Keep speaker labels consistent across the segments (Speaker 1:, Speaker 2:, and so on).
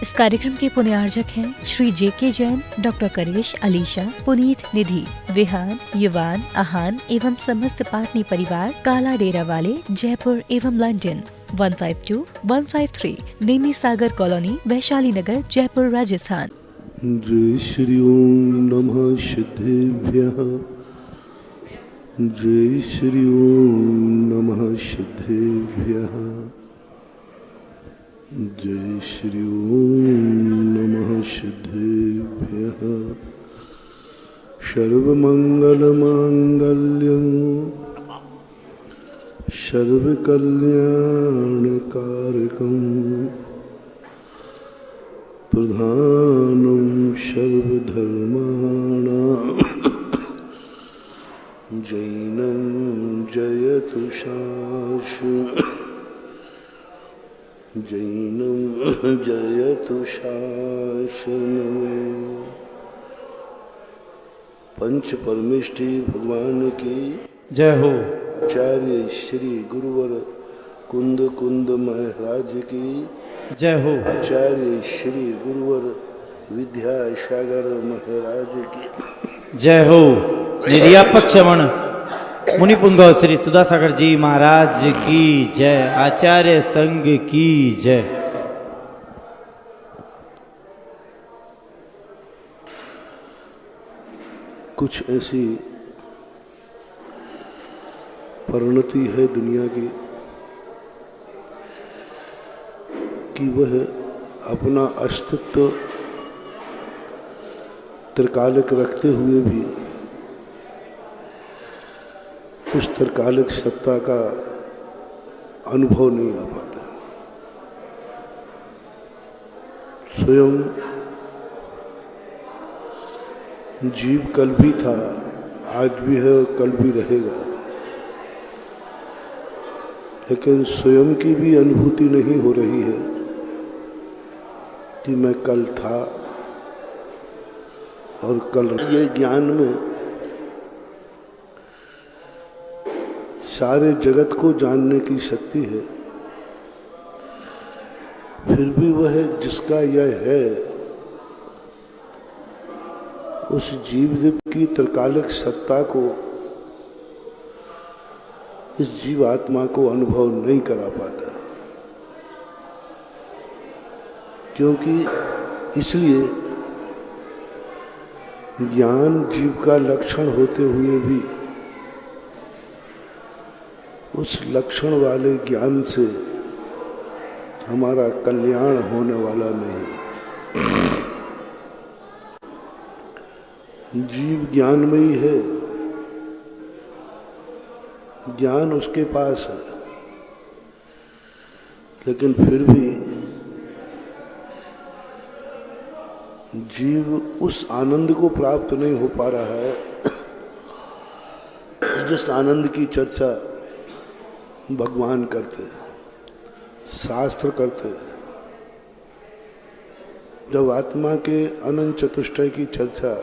Speaker 1: इस कार्यक्रम के पुण्यार्जक हैं श्री जे.के. जैन, डॉक्टर करेश, अलीशा, पुनीत, निधि, विहान, युवान, आहान एवं समस्त पाटनी परिवार, काला डेरा वाले, जयपुर एवं लंदन। 152-153 नेमी सागर कॉलोनी, वैशाली नगर, जयपुर, राजस्थान।
Speaker 2: जय श्री ओम नमः सिद्धेभ्यः। जय श्री ओम नमः सिद्धेभ्यः। जय श्री ओम नमः सिद्धेभ्यः। सर्वमंगल मांगल्यं सर्वकल्याणकारकं प्रधानं सर्वधर्माणां जैनं जयतु शासनम्। जैनं जयतु शासनम्। पंच परमेष्ठी भगवान की
Speaker 3: जय हो।
Speaker 2: आचार्य श्री गुरुवर कुंद कुंद महाराज की
Speaker 3: जय हो।
Speaker 2: आचार्य श्री गुरुवर विद्यासागर महाराज की
Speaker 3: जय हो। निर्यापक श्रवण मुनिपुंगव श्री सुधासागर जी महाराज की जय। आचार्य संघ की जय।
Speaker 2: कुछ ऐसी परिणति है दुनिया की कि वह अपना अस्तित्व त्रिकालिक रखते हुए भी उस त्रिकालिक सत्ता का अनुभव नहीं आ पाता। स्वयं जीव कल भी था, आज भी है और कल भी रहेगा, लेकिन स्वयं की भी अनुभूति नहीं हो रही है कि मैं कल था और कल। ये ज्ञान में सारे जगत को जानने की शक्ति है, फिर भी वह जिसका यह है उस जीवदीप की त्रिकालिक सत्ता को इस जीवात्मा को अनुभव नहीं करा पाता। क्योंकि इसलिए ज्ञान जीव का लक्षण होते हुए भी उस लक्षण वाले ज्ञान से हमारा कल्याण होने वाला नहीं। जीव ज्ञान में ही है, ज्ञान उसके पास है, लेकिन फिर भी जीव उस आनंद को प्राप्त नहीं हो पा रहा है जिस आनंद की चर्चा भगवान करते, शास्त्र करते। जब आत्मा के अनंत चतुष्टय की चर्चा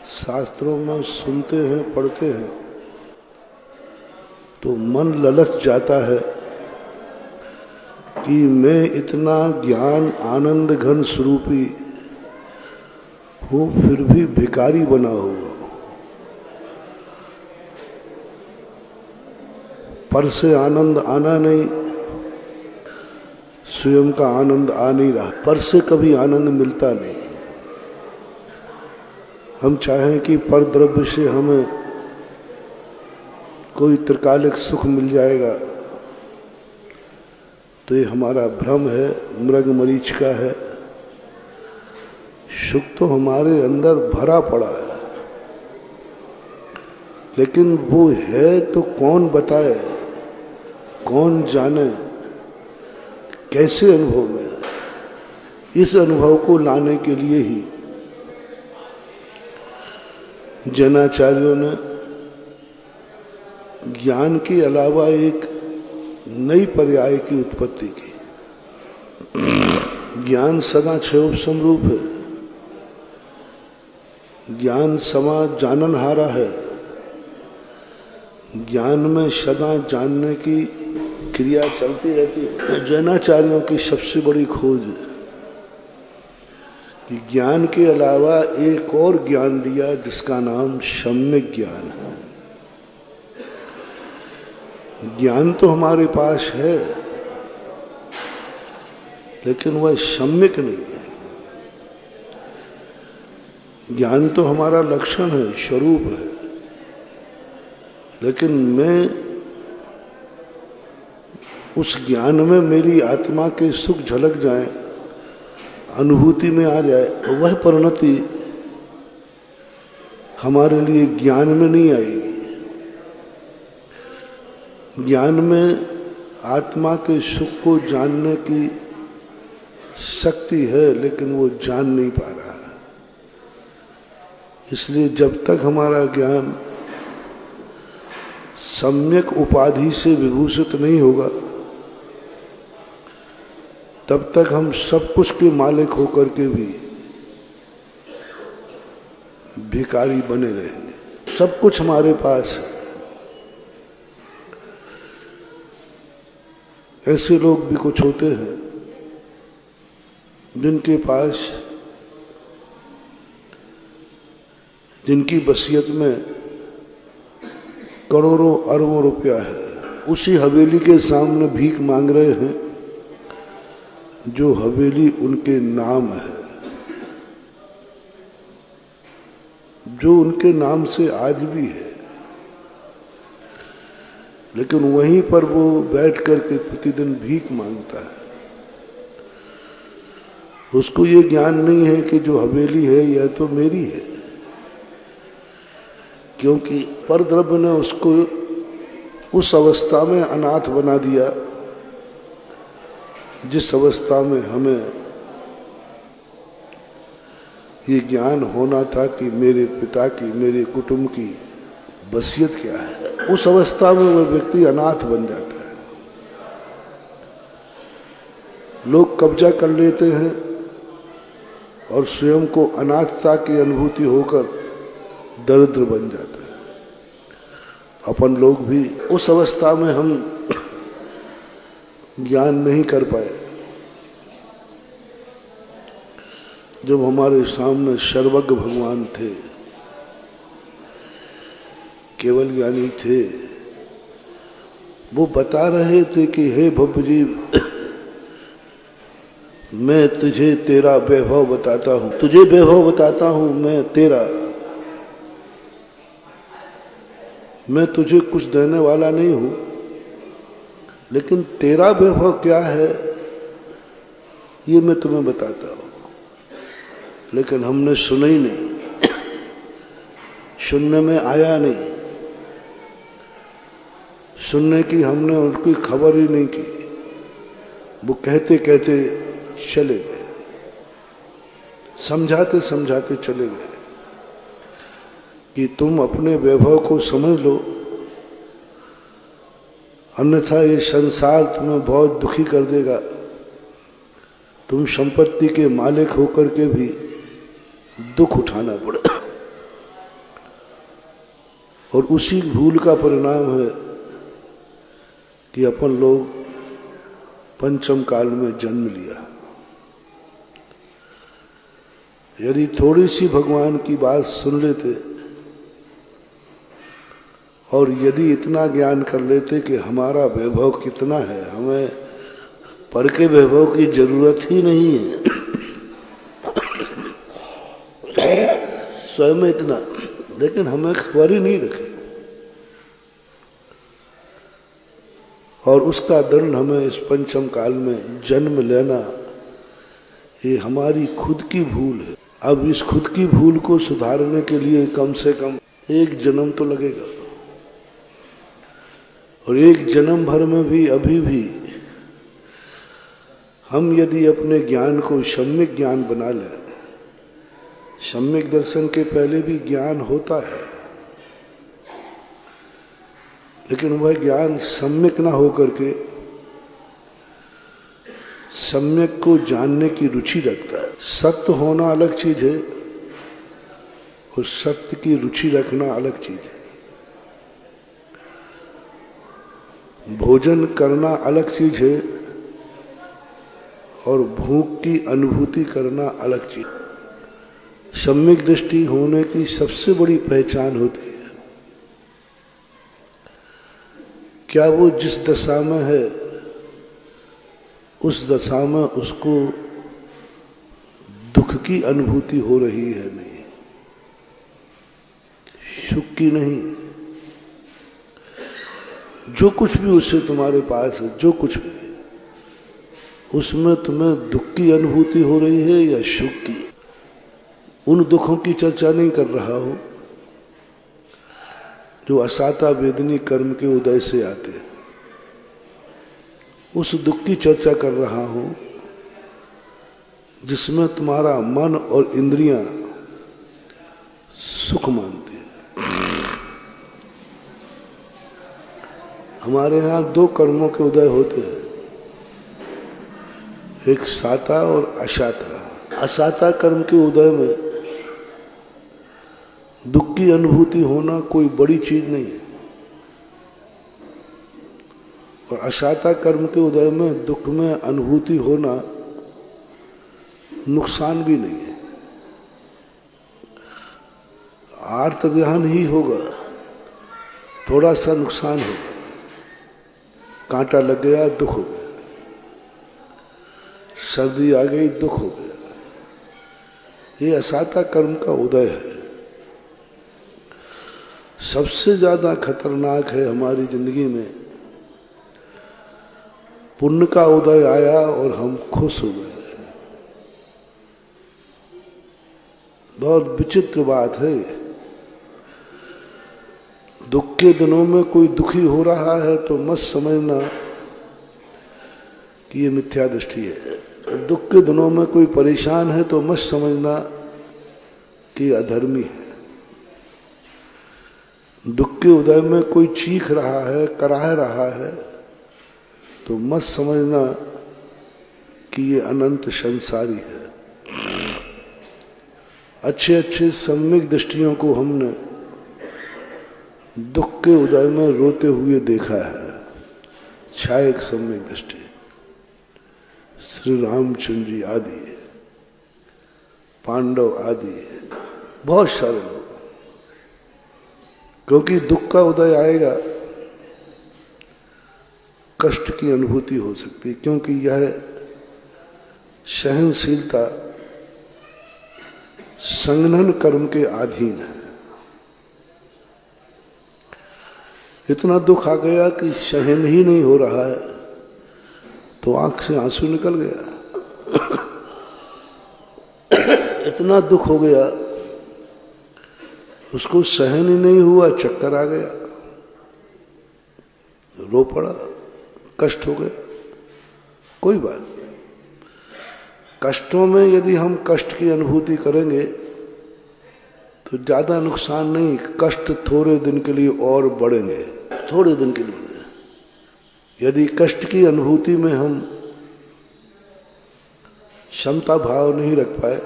Speaker 2: शास्त्रों में सुनते हैं, पढ़ते हैं, तो मन ललच जाता है कि मैं इतना ज्ञान आनंद घन स्वरूपी हूँ, फिर भी भिखारी बना हुआ। पर से आनंद आना नहीं, स्वयं का आनंद आ नहीं रहा। पर से कभी आनंद मिलता नहीं। हम चाहें कि पर द्रव्य से हमें कोई त्रिकालिक सुख मिल जाएगा, तो ये हमारा भ्रम है, मृग मरीच का है। सुख तो हमारे अंदर भरा पड़ा है, लेकिन वो है तो कौन बताए, कौन जाने, कैसे अनुभव में है। इस अनुभव को लाने के लिए ही जैनाचार्यों ने ज्ञान के अलावा एक नई पर्याय की उत्पत्ति की। ज्ञान सदा क्षयोप समरूप है, ज्ञान समा जाननहारा है। ज्ञान में सदा जानने की क्रिया चलती रहती है। जैनाचार्यों की सबसे बड़ी खोज कि ज्ञान के अलावा एक और ज्ञान दिया जिसका नाम सम्यक ज्ञान है। ज्ञान तो हमारे पास है लेकिन वह सम्यक नहीं है। ज्ञान तो हमारा लक्षण है, स्वरूप है, लेकिन मैं उस ज्ञान में मेरी आत्मा के सुख झलक जाए, अनुभूति में आ जाए, वह परिणति हमारे लिए ज्ञान में नहीं आएगी। ज्ञान में आत्मा के सुख को जानने की शक्ति है लेकिन वो जान नहीं पा रहा। इसलिए जब तक हमारा ज्ञान सम्यक उपाधि से विभूषित नहीं होगा तब तक हम सब कुछ के मालिक होकर के भी भिखारी बने रहेंगे। सब कुछ हमारे पास है। ऐसे लोग भी कुछ होते हैं जिनके पास, जिनकी बसियत में करोड़ों अरबों रुपया है, उसी हवेली के सामने भीख मांग रहे हैं जो हवेली उनके नाम है, जो उनके नाम से आज भी है, लेकिन वहीं पर वो बैठ करके प्रतिदिन भीख मांगता है। उसको ये ज्ञान नहीं है कि जो हवेली है यह तो मेरी है, क्योंकि परद्रव्य ने उसको उस अवस्था में अनाथ बना दिया जिस अवस्था में हमें ये ज्ञान होना था कि मेरे पिता की, मेरे कुटुंब की बसियत क्या है। उस अवस्था में वह व्यक्ति अनाथ बन जाता है। लोग कब्जा कर लेते हैं और स्वयं को अनाथता की अनुभूति होकर दरिद्र बन जाता है। अपन लोग भी उस अवस्था में हम ज्ञान नहीं कर पाए जब हमारे सामने सर्वज्ञ भगवान थे, केवल ज्ञानी थे। वो बता रहे थे कि हे भवजीव, मैं तुझे तेरा वैभव बताता हूं, तुझे वैभव बताता हूं, मैं तेरा, मैं तुझे कुछ देने वाला नहीं हूं, लेकिन तेरा वैभव क्या है ये मैं तुम्हें बताता हूं। लेकिन हमने सुना ही नहीं, सुनने में आया नहीं, सुनने की हमने उनकी खबर ही नहीं की। वो कहते कहते चले गए, समझाते समझाते चले गए कि तुम अपने वैभव को समझ लो, अन्यथा ये संसार तुम्हें बहुत दुखी कर देगा। तुम संपत्ति के मालिक होकर के भी दुख उठाना पड़ेगा। और उसी भूल का परिणाम है कि अपन लोग पंचम काल में जन्म लिया। यदि थोड़ी सी भगवान की बात सुन लेते और यदि इतना ज्ञान कर लेते कि हमारा वैभव कितना है, हमें पर के वैभव की जरूरत ही नहीं है, स्वयं इतना, लेकिन हमें खबर ही नहीं रखे। और उसका दंड हमें इस पंचम काल में जन्म लेना, ये हमारी खुद की भूल है। अब इस खुद की भूल को सुधारने के लिए कम से कम एक जन्म तो लगेगा, और एक जन्म भर में भी अभी भी हम यदि अपने ज्ञान को सम्यक ज्ञान बना लें, सम्यक दर्शन के पहले भी ज्ञान होता है, लेकिन वह ज्ञान सम्यक ना होकर के सम्यक को जानने की रुचि रखता है। सत्य होना अलग चीज है और सत्य की रुचि रखना अलग चीज है। भोजन करना अलग चीज है और भूख की अनुभूति करना अलग चीज। सम्यक दृष्टि होने की सबसे बड़ी पहचान होती है क्या वो जिस दशा में है उस दशा में उसको दुख की अनुभूति हो रही है, नहीं सुख की नहीं। जो कुछ भी उससे तुम्हारे पास है, जो कुछ भी, उसमें तुम्हें दुख की अनुभूति हो रही है या सुख की। उन दुखों की चर्चा नहीं कर रहा हूं जो असाता वेदनी कर्म के उदय से आते हैं, उस दुख की चर्चा कर रहा हूं जिसमें तुम्हारा मन और इंद्रियां सुख मानती है। हमारे यहां दो कर्मों के उदय होते हैं, एक साता और असाता। असाता कर्म के उदय में दुख की अनुभूति होना कोई बड़ी चीज नहीं है और असाता कर्म के उदय में दुख में अनुभूति होना नुकसान भी नहीं है। आर्त ध्यान ही होगा, थोड़ा सा नुकसान होगा, कांटा लग गया दुख हो गया, सर्दी आ गई दुख हो गया। ये असाता कर्म का उदय है। सबसे ज्यादा खतरनाक है हमारी जिंदगी में पुण्य का उदय आया और हम खुश हो गए। बहुत विचित्र बात है। दुख के दिनों में कोई दुखी हो रहा है तो मत समझना कि ये मिथ्या दृष्टि है। दुख के दिनों में कोई परेशान है तो मत समझना कि अधर्मी है। दुख के उदय में कोई चीख रहा है, कराह रहा है तो मत समझना कि ये अनंत संसारी है। अच्छे अच्छे सम्यक दृष्टियों को हमने दुख के उदय में रोते हुए देखा है। छायक सम्यक दृष्टि, श्री रामचंद्र जी आदि, पांडव आदि, बहुत सारे लोग। क्योंकि दुख का उदय आएगा कष्ट की अनुभूति हो सकती है, क्योंकि यह सहनशीलता संघनन कर्म के अधीन है। इतना दुख आ गया कि सहन ही नहीं हो रहा है तो आंख से आंसू निकल गया। इतना दुख हो गया उसको सहन ही नहीं हुआ, चक्कर आ गया, रो पड़ा, कष्ट हो गया। कोई बात, कष्टों में यदि हम कष्ट की अनुभूति करेंगे तो ज्यादा नुकसान नहीं। कष्ट थोड़े दिन के लिए और बढ़ेंगे, थोड़े दिन के लिए। यदि कष्ट की अनुभूति में हम क्षमता भाव नहीं रख पाए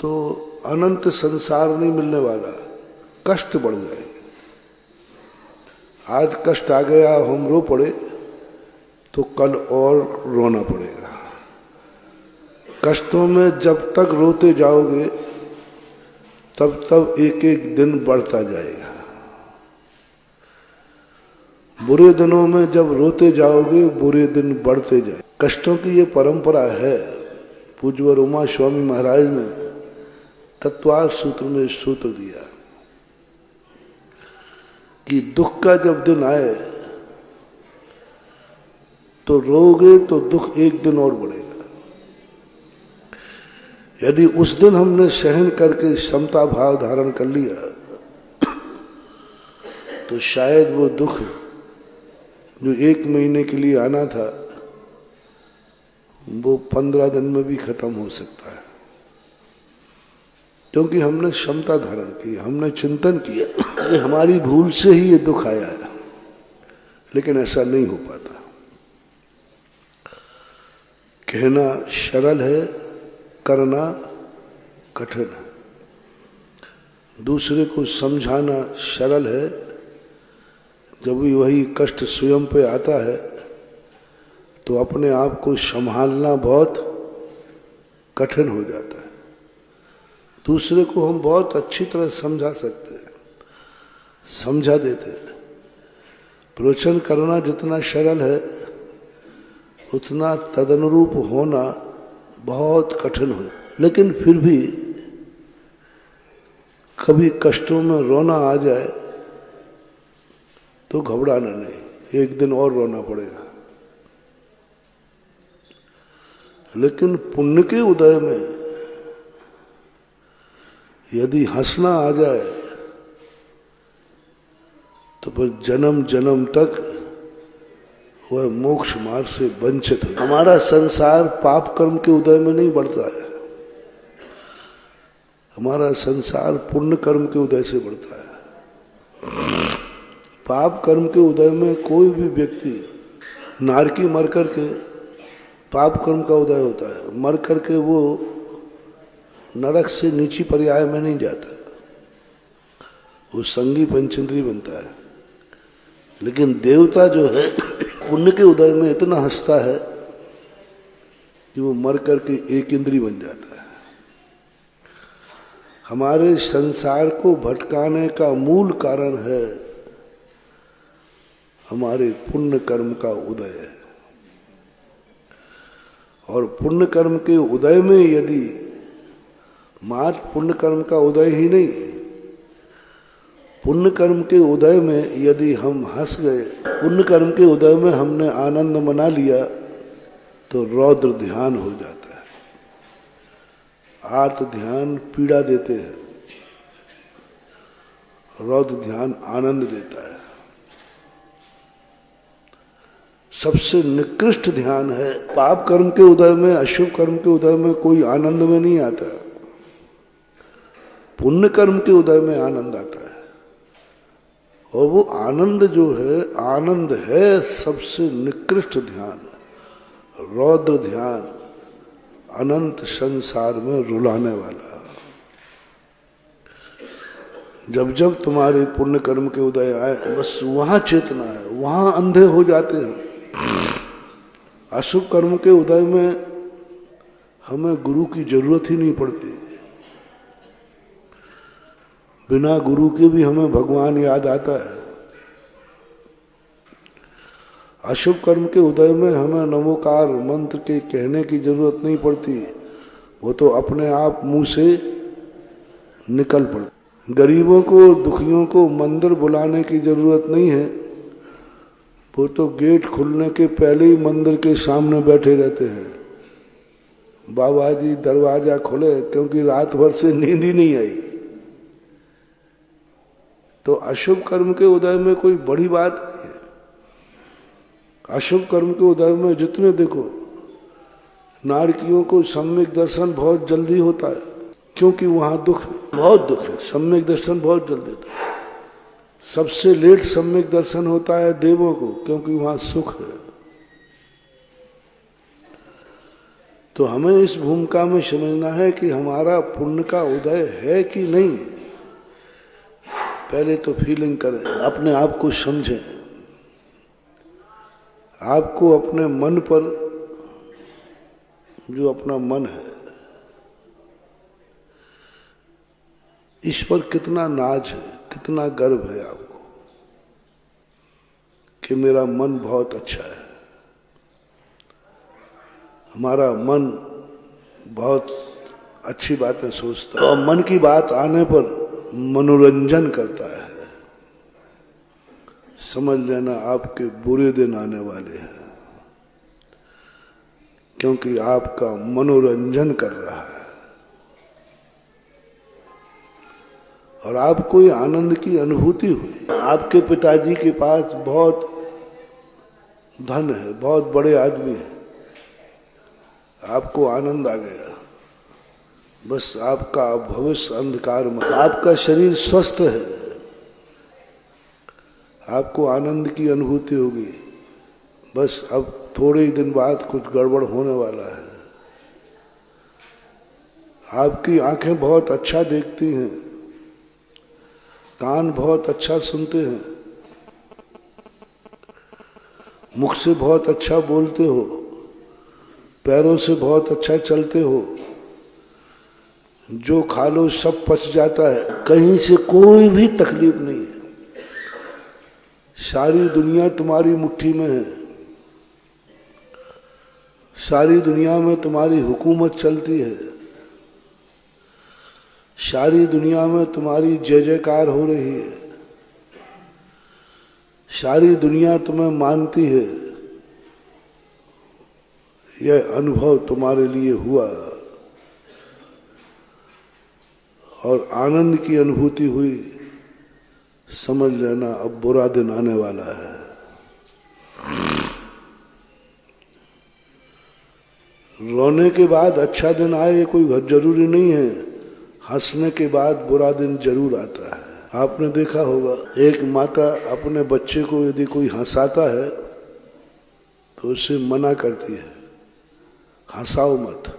Speaker 2: तो अनंत संसार नहीं मिलने वाला, कष्ट बढ़ जाएगा। आज कष्ट आ गया, हम रो पड़े तो कल और रोना पड़ेगा। कष्टों में जब तक रोते जाओगे तब तब एक एक दिन बढ़ता जाएगा। बुरे दिनों में जब रोते जाओगे बुरे दिन बढ़ते जाए। कष्टों की ये परंपरा है। पूज्य उमा स्वामी महाराज ने तत्वार्थ सूत्र में सूत्र दिया कि दुख का जब दिन आए तो रोगे तो दुख एक दिन और बढ़ेगा। यदि उस दिन हमने सहन करके समता भाव धारण कर लिया तो शायद वो दुख जो 1 महीने के लिए आना था वो 15 दिन में भी खत्म हो सकता है, क्योंकि हमने क्षमता धारण की, हमने चिंतन किया कि हमारी भूल से ही ये दुख आया है। लेकिन ऐसा नहीं हो पाता। कहना सरल है, करना कठिन है। दूसरे को समझाना सरल है, जब भी वही कष्ट स्वयं पे आता है तो अपने आप को संभालना बहुत कठिन हो जाता है। दूसरे को हम बहुत अच्छी तरह समझा सकते हैं, समझा देते हैं। प्रवचन करना जितना सरल है उतना तदनुरूप होना बहुत कठिन हो। लेकिन फिर भी कभी कष्टों में रोना आ जाए तो घबराना नहीं, एक दिन और रोना पड़ेगा। लेकिन पुण्य के उदय में यदि हंसना आ जाए तो फिर जन्म जन्म तक वह मोक्ष मार्ग से वंचित है। हमारा संसार पाप कर्म के उदय में नहीं बढ़ता है, हमारा संसार पुण्य कर्म के उदय से बढ़ता है। पाप कर्म के उदय में कोई भी व्यक्ति नारकी मर करके पाप कर्म का उदय होता है, मर करके वो नरक से नीची पर्याय में नहीं जाता, वो संगी पंचेंद्री बनता है। लेकिन देवता जो है पुण्य के उदय में इतना हंसता है कि वो मर करके एक इंद्री बन जाता है। हमारे संसार को भटकाने का मूल कारण है हमारे पुण्य कर्म का उदय है। और पुण्य कर्म के उदय में यदि मात्र पुण्य कर्म का उदय ही नहीं, पुण्य कर्म के उदय में यदि हम हंस गए, पुण्य कर्म के उदय में हमने आनंद मना लिया तो रौद्र ध्यान हो जाता है। आर्त ध्यान पीड़ा देते हैं, रौद्र ध्यान आनंद देता है। सबसे निकृष्ट ध्यान है पाप कर्म के उदय में, अशुभ कर्म के उदय में कोई आनंद में नहीं आता, पुण्य कर्म के उदय में आनंद आता है। और वो आनंद जो है, आनंद है सबसे निकृष्ट ध्यान, रौद्र ध्यान, अनंत संसार में रुलाने वाला। जब जब तुम्हारे पुण्य कर्म के उदय आए बस वहां चेतना है, वहां अंधे हो जाते हैं। अशुभ कर्म के उदय में हमें गुरु की जरूरत ही नहीं पड़ती, बिना गुरु के भी हमें भगवान याद आता है। अशुभ कर्म के उदय में हमें नमोकार मंत्र के कहने की जरूरत नहीं पड़ती, वो तो अपने आप मुंह से निकल पड़ता। गरीबों को, दुखियों को मंदिर बुलाने की जरूरत नहीं है, वो तो गेट खुलने के पहले ही मंदिर के सामने बैठे रहते हैं, बाबा जी दरवाजा खोले, क्योंकि रात भर से नींद ही नहीं आई। तो अशुभ कर्म के उदय में कोई बड़ी बात नहीं है। अशुभ कर्म के उदय में जितने देखो नारकियों को सम्यक दर्शन बहुत जल्दी होता है, क्योंकि वहां दुख, बहुत दुख है, सम्यक दर्शन बहुत जल्दी होता है। सबसे लेट सम्यक दर्शन होता है देवों को, क्योंकि वहां सुख है। तो हमें इस भूमिका में समझना है कि हमारा पुण्य का उदय है कि नहीं। पहले तो फीलिंग करें, अपने आप को समझें, आपको अपने मन पर, जो अपना मन है, इस पर कितना नाज है, कितना गर्व है आपको कि मेरा मन बहुत अच्छा है, हमारा मन बहुत अच्छी बातें सोचता है और मन की बात आने पर मनोरंजन करता है। समझ लेना आपके बुरे दिन आने वाले हैं, क्योंकि आपका मनोरंजन कर रहा है। और आपको ये आनंद की अनुभूति हुई, आपके पिताजी के पास बहुत धन है, बहुत बड़े आदमी है, आपको आनंद आ गया, बस आपका भविष्य अंधकार में, आपका शरीर स्वस्थ है, आपको आनंद की अनुभूति होगी, बस अब थोड़े ही दिन बाद कुछ गड़बड़ होने वाला है। आपकी आंखें बहुत अच्छा देखती हैं, कान बहुत अच्छा सुनते हैं, मुख से बहुत अच्छा बोलते हो, पैरों से बहुत अच्छा चलते हो, जो खा लो सब पच जाता है, कहीं से कोई भी तकलीफ नहीं है, सारी दुनिया तुम्हारी मुट्ठी में है, सारी दुनिया में तुम्हारी हुकूमत चलती है, सारी दुनिया में तुम्हारी जय जयकार हो रही है, सारी दुनिया तुम्हें मानती है, यह अनुभव तुम्हारे लिए हुआ और आनंद की अनुभूति हुई, समझ लेना अब बुरा दिन आने वाला है। रोने के बाद अच्छा दिन आए ये कोई जरूरी नहीं है, हंसने के बाद बुरा दिन जरूर आता है। आपने देखा होगा एक माता अपने बच्चे को यदि कोई हंसाता है तो उसे मना करती है, हंसाओ मत।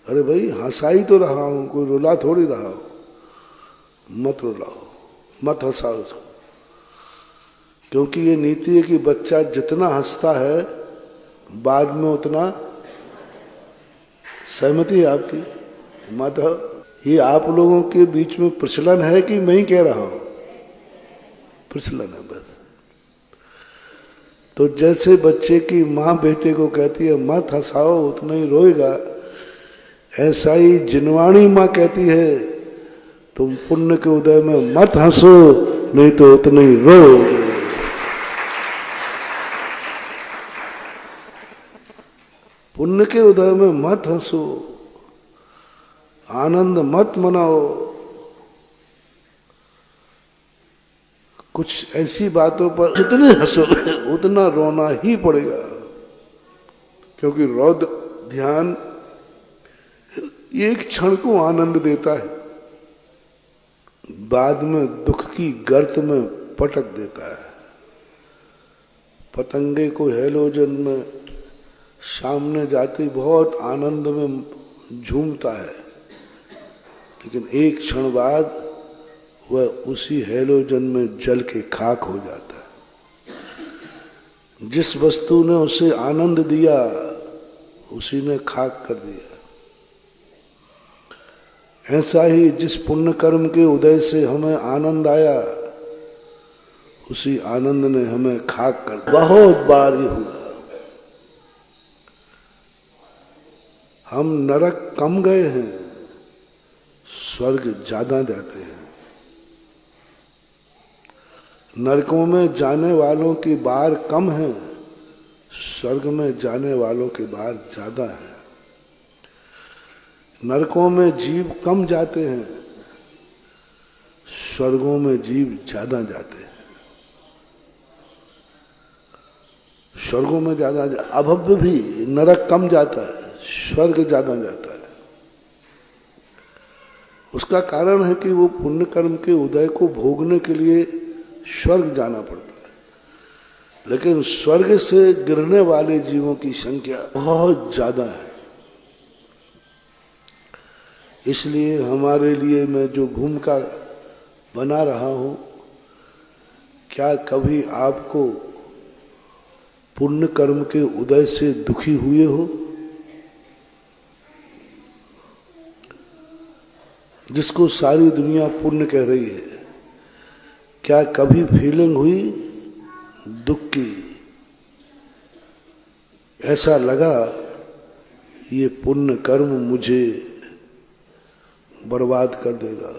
Speaker 2: अरे भाई हंसा ही तो रहा हूं, कोई रुला थोड़ी रहा हो, मत रुलाओ, मत हंसाओ उसको। क्योंकि ये नीति है कि बच्चा जितना हंसता है बाद में उतना, सहमति है आपकी माता? ये आप लोगों के बीच में प्रचलन है कि मैं ही कह रहा हूं? प्रचलन है बस। तो जैसे बच्चे की माँ बेटे को कहती है मत हंसाओ उतना ही रोएगा, ऐसा ही जिनवाणी माँ कहती है तुम पुण्य के उदय में मत हंसो नहीं तो उतना ही रोओगे। पुण्य के उदय में मत हंसो, आनंद मत मनाओ, कुछ ऐसी बातों पर जितने हंसोगे उतना रोना ही पड़ेगा, क्योंकि रौद्र ध्यान एक क्षण को आनंद देता है, बाद में दुख की गर्त में पटक देता है। पतंगे को हेलोजन में सामने जाते बहुत आनंद में झूमता है, लेकिन एक क्षण बाद वह उसी हेलोजन में जल के खाक हो जाता है। जिस वस्तु ने उसे आनंद दिया उसी ने खाक कर दिया। ऐसा ही जिस पुण्य कर्म के उदय से हमें आनंद आया उसी आनंद ने हमें खाक कर। बहुत बार ये हुआ, हम नरक कम गए हैं, स्वर्ग ज्यादा जाते हैं। नरकों में जाने वालों की बार कम है, स्वर्ग में जाने वालों की बार ज्यादा है। नरकों में जीव कम जाते हैं, स्वर्गों में जीव ज्यादा जाते हैं। स्वर्गों में ज्यादा अभव्य भी नरक कम जाता है, स्वर्ग ज्यादा जाता है। उसका कारण है कि वो पुण्य कर्म के उदय को भोगने के लिए स्वर्ग जाना पड़ता है, लेकिन स्वर्ग से गिरने वाले जीवों की संख्या बहुत ज्यादा है। इसलिए हमारे लिए मैं जो भूमिका बना रहा हूं, क्या कभी आपको पुण्य कर्म के उदय से दुखी हुए हो? जिसको सारी दुनिया पुण्य कह रही है, क्या कभी फीलिंग हुई दुख की? ऐसा लगा ये पुण्य कर्म मुझे बर्बाद कर देगा,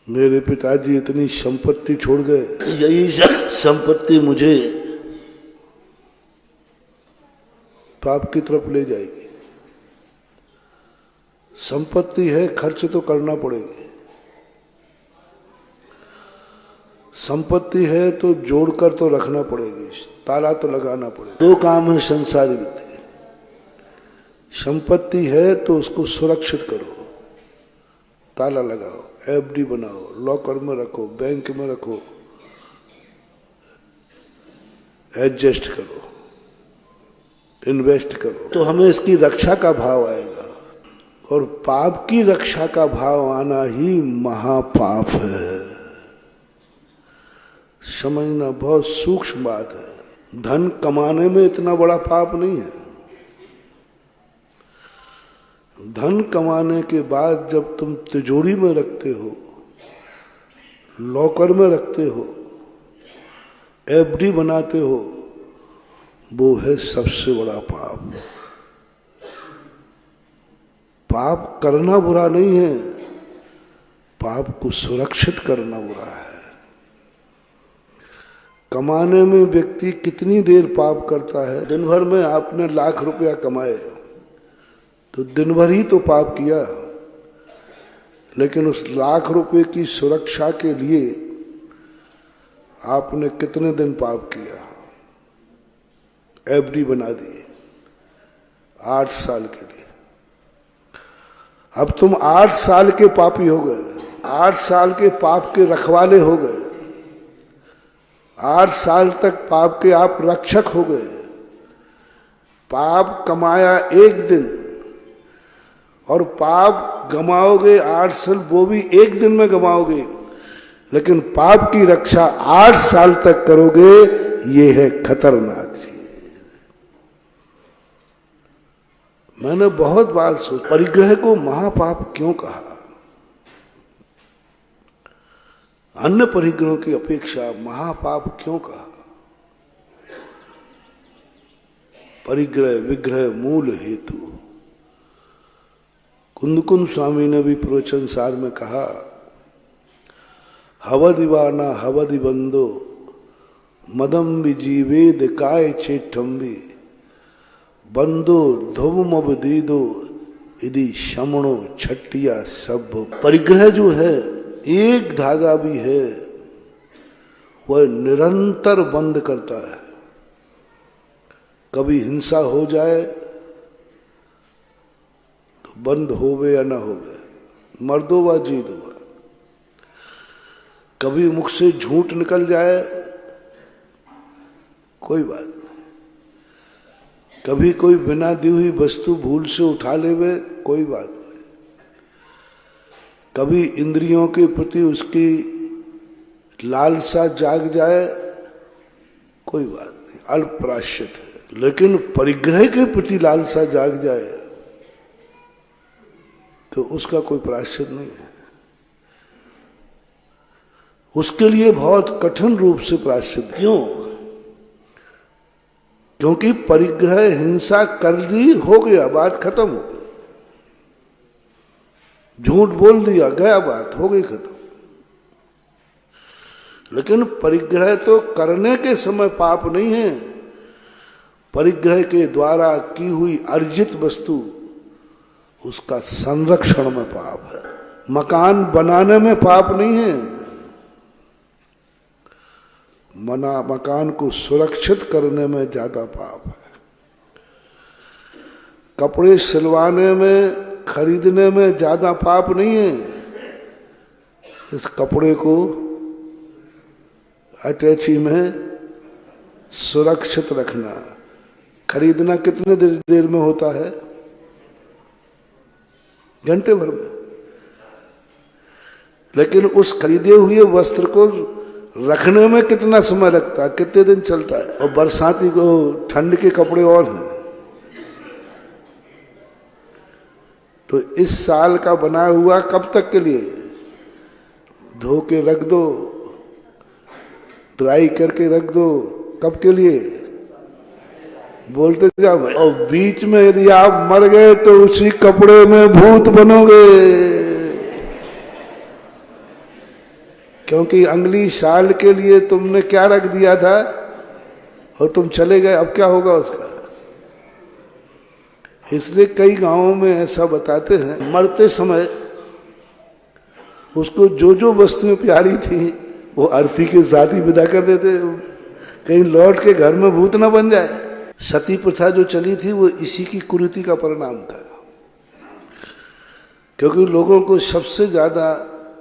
Speaker 2: मेरे पिताजी इतनी संपत्ति छोड़ गए, यही संपत्ति मुझे पाप की तरफ ले जाएगी। संपत्ति है, खर्च तो करना पड़ेगा। संपत्ति है तो जोड़कर तो रखना पड़ेगी, ताला तो लगाना पड़ेगा। दो काम है संसारी वित्त। संपत्ति है तो उसको सुरक्षित करो, ताला लगाओ, एफडी बनाओ, लॉकर में रखो, बैंक में रखो, एडजस्ट करो, इन्वेस्ट करो, तो हमें इसकी रक्षा का भाव आएगा। और पाप की रक्षा का भाव आना ही महापाप है। समझना बहुत सूक्ष्म बात है। धन कमाने में इतना बड़ा पाप नहीं है। धन कमाने के बाद जब तुम तिजोरी में रखते हो, लॉकर में रखते हो, एफडी बनाते हो, वो है सबसे बड़ा पाप। पाप करना बुरा नहीं है, पाप को सुरक्षित करना बुरा है। कमाने में व्यक्ति कितनी देर पाप करता है। दिन भर में आपने लाख रुपया कमाए तो दिन भर ही तो पाप किया, लेकिन उस लाख रुपए की सुरक्षा के लिए आपने कितने दिन पाप किया। एफडी बना दी 8 साल के लिए। अब तुम 8 साल के पापी हो गए, 8 साल के पाप के रखवाले हो गए, 8 साल तक पाप के आप रक्षक हो गए। पाप कमाया एक दिन और पाप गमाओगे 8 साल, वो भी एक दिन में गमाओगे, लेकिन पाप की रक्षा 8 साल तक करोगे, ये है खतरनाक चीज। मैंने बहुत बार सोचा परिग्रह को महापाप क्यों कहा। अन्य परिग्रहों की अपेक्षा महापाप क्यों कहा। परिग्रह विग्रह मूल हेतु। कुंदकुंद स्वामी ने भी प्रवचन सार में कहा, हवदिवाना हवदि बंदो मदम विजीवेद काय चेठम्बी बंदो धुमब दीदो यदि शमणो छटिया सब। परिग्रह जो है एक धागा भी है, वह निरंतर बंद करता है। कभी हिंसा हो जाए तो बंद होवे या ना होवे, मर्दो व जीदो। कभी मुख से झूठ निकल जाए, कोई बात नहीं। कभी कोई बिना दी हुई वस्तु भूल से उठा लेवे, कोई बात नहीं। कभी इंद्रियों के प्रति उसकी लालसा जाग जाए, कोई बात नहीं, अल्प प्रायश्चित है। लेकिन परिग्रह के प्रति लालसा जाग जाए तो उसका कोई प्रायश्चित नहीं है। उसके लिए बहुत कठिन रूप से प्रायश्चित। क्यों? क्योंकि परिग्रह हिंसा कर दी, हो गया, बात खत्म हो गई। झूठ बोल दिया, गया, बात हो गई, खत्म। लेकिन परिग्रह तो करने के समय पाप नहीं है। परिग्रह के द्वारा की हुई अर्जित वस्तु, उसका संरक्षण में पाप है। मकान बनाने में पाप नहीं है, मकान को सुरक्षित करने में ज्यादा पाप है। कपड़े सिलवाने में, खरीदने में ज्यादा पाप नहीं है। इस कपड़े को अटैची में सुरक्षित रखना। खरीदना कितने देर में होता है? घंटे भर में। लेकिन उस खरीदे हुए वस्त्र को रखने में कितना समय लगता है, कितने दिन चलता है। और बरसाती को ठंड के कपड़े और हैं, तो इस साल का बना हुआ कब तक के लिए? धो के रख दो, ड्राई करके रख दो, कब के लिए? बोलते जाओ भाई। और बीच में यदि आप मर गए तो उसी कपड़े में भूत बनोगे, क्योंकि अगली साल के लिए तुमने क्या रख दिया था और तुम चले गए। अब क्या होगा उसका? इसलिए कई गांवों में ऐसा बताते हैं, मरते समय उसको जो जो वस्तुएं प्यारी थी वो अर्थी के साथ ही विदा कर देते, कहीं लौट के घर में भूत ना बन जाए। सती प्रथा जो चली थी वो इसी की कुरीति का परिणाम था, क्योंकि लोगों को सबसे ज्यादा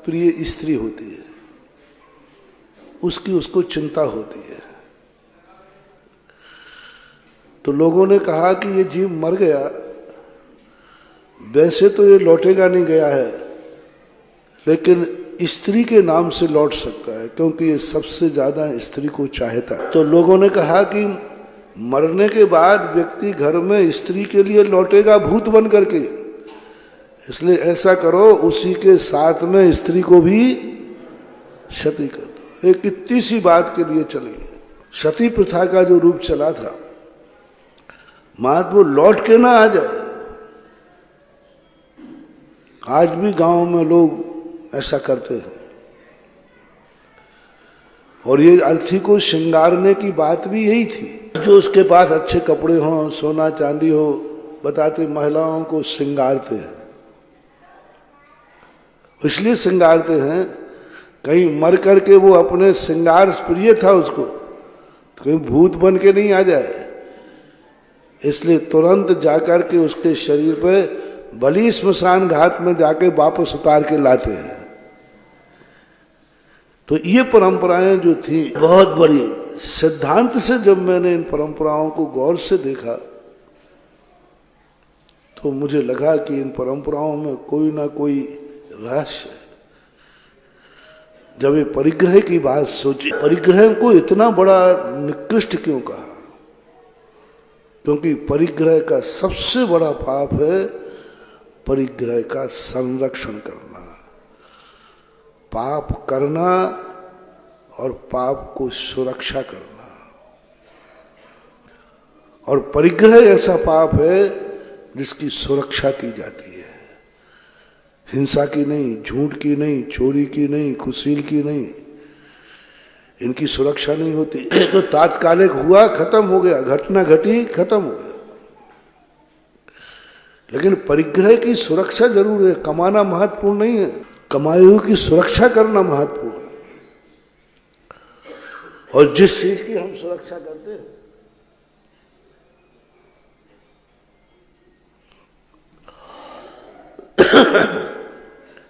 Speaker 2: प्रिय स्त्री होती है, उसकी उसको चिंता होती है। तो लोगों ने कहा कि ये जीव मर गया, वैसे तो ये लौटेगा नहीं गया है, लेकिन स्त्री के नाम से लौट सकता है, क्योंकि ये सबसे ज्यादा स्त्री को चाहता है। तो लोगों ने कहा कि मरने के बाद व्यक्ति घर में स्त्री के लिए लौटेगा भूत बन करके, इसलिए ऐसा करो उसी के साथ में स्त्री को भी सती कर दो। एक इतनी सी बात के लिए चली सती प्रथा का जो रूप चला था, मात वो लौट के ना आ जाए। आज भी गांव में लोग ऐसा करते हैं, और ये अर्थी को श्रृंगारने की बात भी यही थी। जो उसके पास अच्छे कपड़े हों, सोना चांदी हो, बताते महिलाओं को श्रृंगारते हैं। इसलिए श्रृंगारते हैं कहीं मर करके वो अपने श्रृंगार प्रिय था उसको, तो कहीं भूत बन के नहीं आ जाए, इसलिए तुरंत जाकर के उसके शरीर पे बलि स्मशान घाट में जाके वापस उतार के लाते हैं। तो ये परंपराएं जो थी बहुत बड़ी, सिद्धांत से जब मैंने इन परंपराओं को गौर से देखा तो मुझे लगा कि इन परंपराओं में कोई ना कोई रहस्य है। जब ये परिग्रह की बात सोची, परिग्रह को इतना बड़ा निकृष्ट क्यों कहा? क्योंकि परिग्रह का सबसे बड़ा पाप है परिग्रह का संरक्षण करना, पाप करना और पाप को सुरक्षा करना। और परिग्रह ऐसा पाप है जिसकी सुरक्षा की जाती है, हिंसा की नहीं, झूठ की नहीं, चोरी की नहीं, कुसील की नहीं, इनकी सुरक्षा नहीं होती। तो तात्कालिक हुआ, खत्म हो गया, घटना घटी, खत्म हो गया। लेकिन परिग्रह की सुरक्षा जरूर है। कमाना महत्वपूर्ण नहीं है, कमाई हुई की सुरक्षा करना महत्वपूर्ण है। और जिस चीज की हम सुरक्षा करते हैं,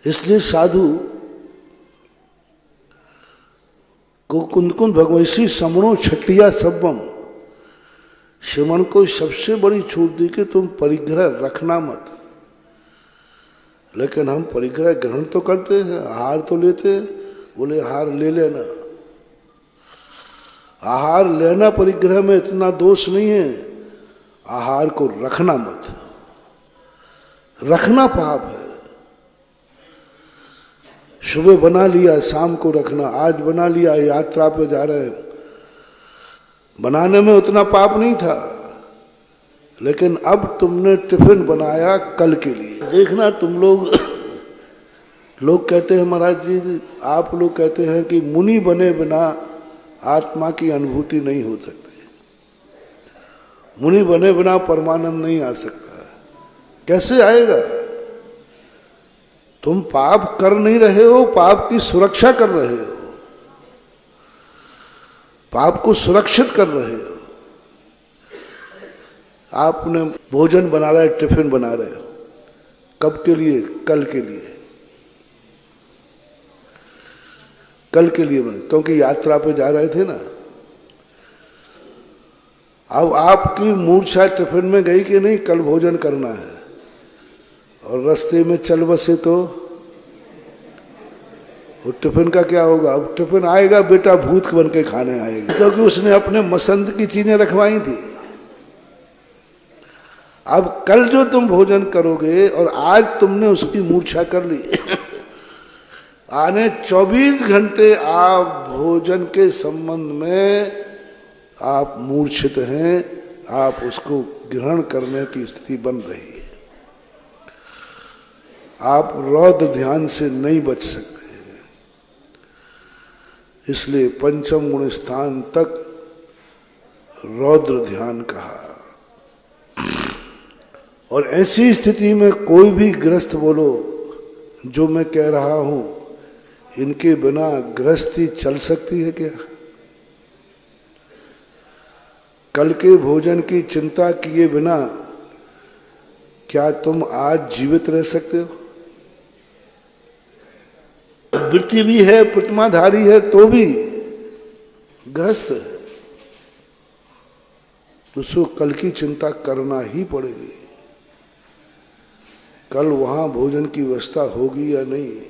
Speaker 2: इसलिए साधु को कुंद कुंद भगवैसी समणो छटिया सब्बम, श्रमण को सबसे बड़ी छूट दी कि तुम परिग्रह रखना मत। लेकिन हम परिग्रह ग्रहण तो करते हैं, आहार तो लेते हैं। बोले आहार ले लेना, आहार लेना परिग्रह में इतना दोष नहीं है, आहार को रखना मत। रखना पाप है। सुबह बना लिया, शाम को रखना। आज बना लिया, यात्रा पे जा रहे हैं, बनाने में उतना पाप नहीं था, लेकिन अब तुमने टिफिन बनाया कल के लिए। देखना तुम लोग कहते हैं महाराज जी, आप लोग कहते हैं कि मुनि बने बिना आत्मा की अनुभूति नहीं हो सकती, मुनि बने बिना परमानंद नहीं आ सकता। कैसे आएगा? तुम पाप कर नहीं रहे हो, पाप की सुरक्षा कर रहे हो, पाप को सुरक्षित कर रहे हो। आपने भोजन बना रहे, टिफिन बना रहे हो, कब के लिए? कल के लिए। कल के लिए बने, क्योंकि यात्रा पे जा रहे थे ना। अब आपकी मूर्छा टिफिन में गई कि नहीं, कल भोजन करना है, और रास्ते में चल बसे तो वो टिफिन का क्या होगा? अब टिफिन आएगा बेटा भूत बन के खाने आएगा, क्योंकि उसने अपने मसंद की चीजें रखवाई थी। अब कल जो तुम भोजन करोगे और आज तुमने उसकी मूर्छा कर ली, आने 24 घंटे आप भोजन के संबंध में आप मूर्छित हैं, आप उसको ग्रहण करने की स्थिति बन रही है। आप रौद्र ध्यान से नहीं बच सकते। इसलिए पंचम गुण स्थान तक रौद्र ध्यान कहा। और ऐसी स्थिति में कोई भी गृहस्थ बोलो, जो मैं कह रहा हूं, इनके बिना गृहस्थी चल सकती है क्या? कल के भोजन की चिंता किए बिना क्या तुम आज जीवित रह सकते हो? वृत्ति भी है, प्रतिमाधारी है, तो भी गृहस्थ है, उसको कल की चिंता करना ही पड़ेगी। कल वहां भोजन की व्यवस्था होगी या नहीं।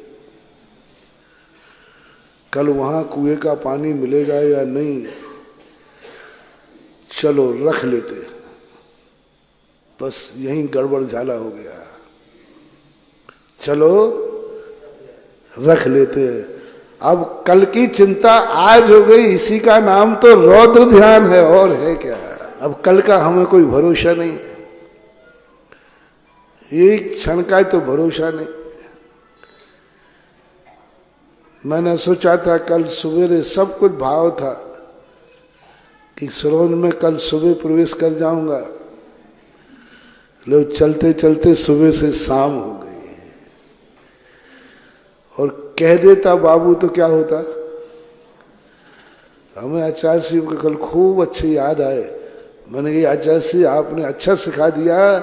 Speaker 2: कल वहां कुएं का पानी मिलेगा या नहीं, चलो रख लेते। बस यही गड़बड़ झाला हो गया, चलो रख लेते हैं। अब कल की चिंता आज हो गई, इसी का नाम तो रौद्र ध्यान है, और है क्या। अब कल का हमें कोई भरोसा नहीं, एक क्षण का तो भरोसा नहीं। मैंने सोचा था कल सवेरे, सब कुछ भाव था कि सरोज में कल सुबह प्रवेश कर जाऊंगा, लोग चलते चलते सुबह से शाम हो गई। और कह देता बाबू तो क्या होता। हमें आचार्य श्री का कल खूब अच्छी याद आए। मैंने कहा आचार्य श्री आपने अच्छा सिखा दिया,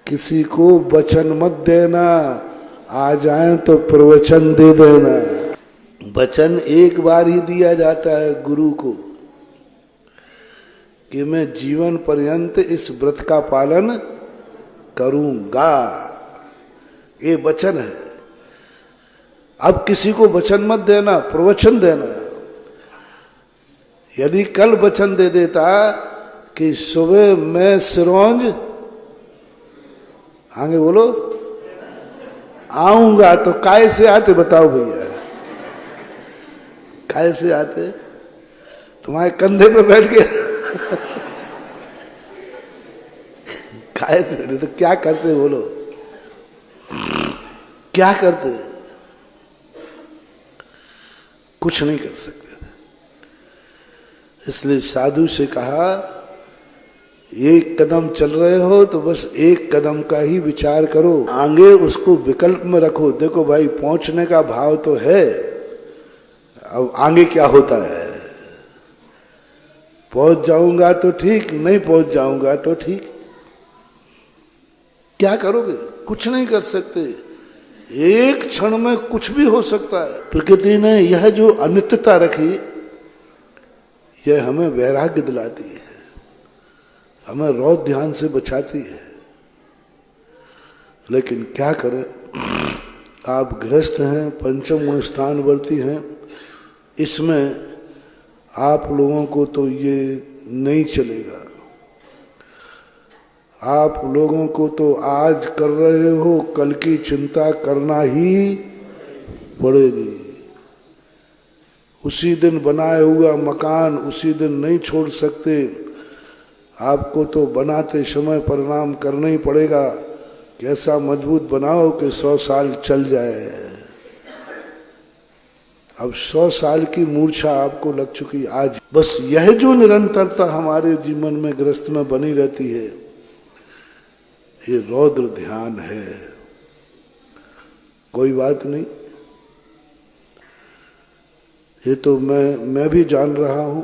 Speaker 2: किसी को वचन मत देना, आ जाए तो प्रवचन दे देना। वचन एक बार ही दिया जाता है गुरु को कि मैं जीवन पर्यंत इस व्रत का पालन करूंगा, ये वचन है। अब किसी को वचन मत देना, प्रवचन देना। यदि कल वचन दे देता कि सुबह मैं सिरोंज आगे बोलो आऊंगा, तो काय से आते बताओ भैया, काय से आते? तुम्हारे कंधे पे बैठ के काय से? तो क्या करते बोलो, क्या करते? कुछ नहीं कर सकते। इसलिए साधु से कहा एक कदम चल रहे हो तो बस एक कदम का ही विचार करो, आगे उसको विकल्प में रखो। देखो भाई पहुंचने का भाव तो है, अब आगे क्या होता है। पहुंच जाऊंगा तो ठीक, नहीं पहुंच जाऊंगा तो ठीक। क्या करोगे? कुछ नहीं कर सकते। एक क्षण में कुछ भी हो सकता है। प्रकृति ने यह जो अनित्यता रखी, यह हमें वैराग्य दिलाती है, हमें रौद्र ध्यान से बचाती है। लेकिन क्या करें, आप गृहस्थ हैं, पंचम गुण स्थानवर्ती हैं, इसमें आप लोगों को तो ये नहीं चलेगा। आप लोगों को तो आज कर रहे हो, कल की चिंता करना ही पड़ेगी। उसी दिन बनाया हुआ मकान उसी दिन नहीं छोड़ सकते, आपको तो बनाते समय परिणाम करना ही पड़ेगा कि ऐसा मजबूत बनाओ कि 100 साल चल जाए। अब 100 साल की मूर्छा आपको लग चुकी आज। बस यह जो निरंतरता हमारे जीवन में गृहस्थ में बनी रहती है, ये रौद्र ध्यान है। कोई बात नहीं, ये तो मैं भी जान रहा हूं,